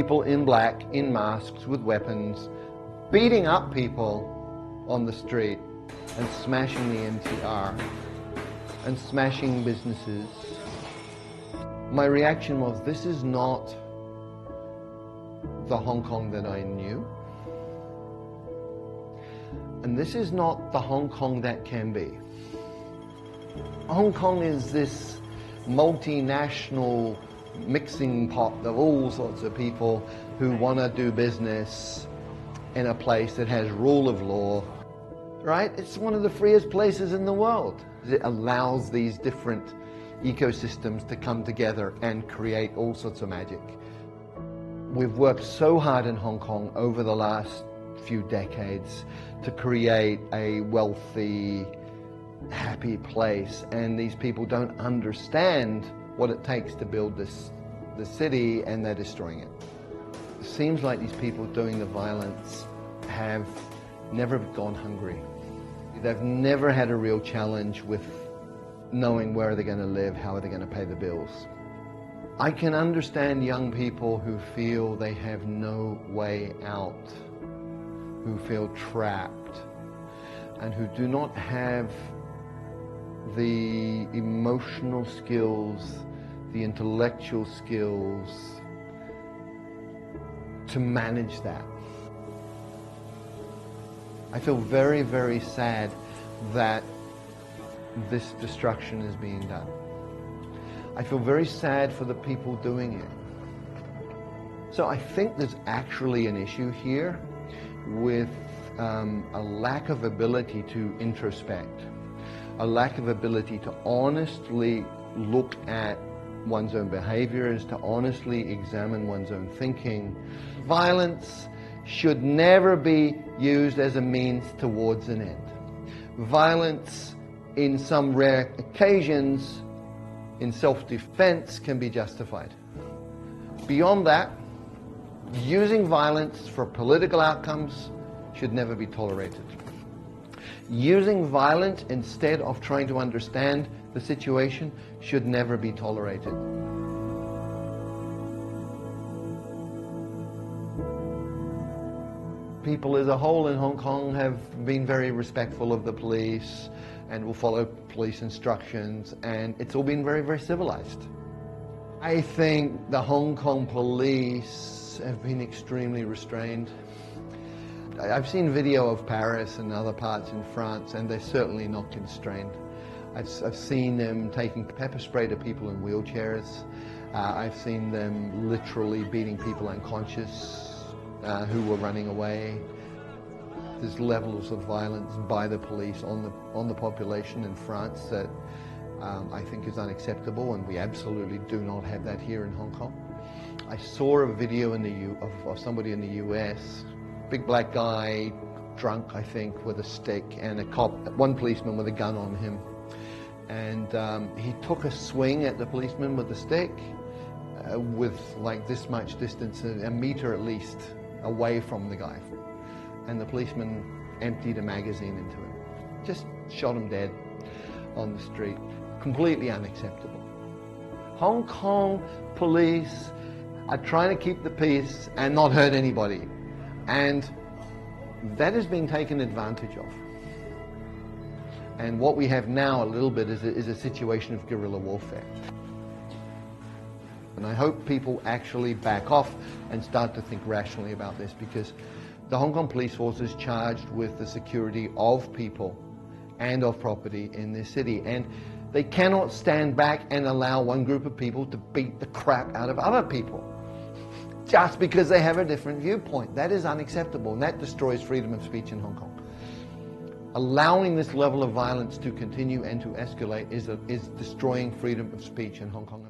people in black, in masks, with weapons, beating up people on the street and smashing the MTR and smashing businesses. My reaction was, this is not the Hong Kong that I knew. And this is not the Hong Kong that can be. Hong Kong is this multinational mixing pot of all sorts of people who want to do business in a place that has rule of law, right? It's one of the freest places in the world. It allows these different ecosystems to come together and create all sorts of magic. We've worked so hard in Hong Kong over the last few decades to create a wealthy, happy place, and these people don't understand what it takes to build the city, and they're destroying it. It seems like these people doing the violence have never gone hungry. They've never had a real challenge with knowing where they're going to live, how are they going to pay the bills. I can understand young people who feel they have no way out, who feel trapped, and who do not have the emotional skills, the intellectual skills to manage that. I feel very, very sad that this destruction is being done. I feel very sad for the people doing it. So I think there's actually an issue here with a lack of ability to introspect, a lack of ability to honestly look at one's own behaviors, to honestly examine one's own thinking. Violence should never be used as a means towards an end. Violence, in some rare occasions, in self-defense, can be justified. Beyond that, using violence for political outcomes should never be tolerated. Using violence instead of trying to understand the situation should never be tolerated. People as a whole in Hong Kong have been very respectful of the police and will follow police instructions, and it's all been very, very civilized. I think the Hong Kong police have been extremely restrained. I've seen video of Paris and other parts in France, and they're certainly not constrained. I've seen them taking pepper spray to people in wheelchairs. I've seen them literally beating people unconscious who were running away. There's levels of violence by the police on the population in France that I think is unacceptable, and we absolutely do not have that here in Hong Kong. I saw a video of somebody in the US, big black guy, drunk I think, with a stick, and one policeman with a gun on him. And he took a swing at the policeman with the stick with like this much distance, a meter at least, away from the guy. And the policeman emptied a magazine into him. Just shot him dead on the street. Completely unacceptable. Hong Kong police are trying to keep the peace and not hurt anybody. And that is being taken advantage of. And what we have now a little bit is a situation of guerrilla warfare. And I hope people actually back off and start to think rationally about this, because the Hong Kong police force is charged with the security of people and of property in this city. And they cannot stand back and allow one group of people to beat the crap out of other people just because they have a different viewpoint. That is unacceptable, and that destroys freedom of speech in Hong Kong. Allowing this level of violence to continue and to escalate is destroying freedom of speech in Hong Kong.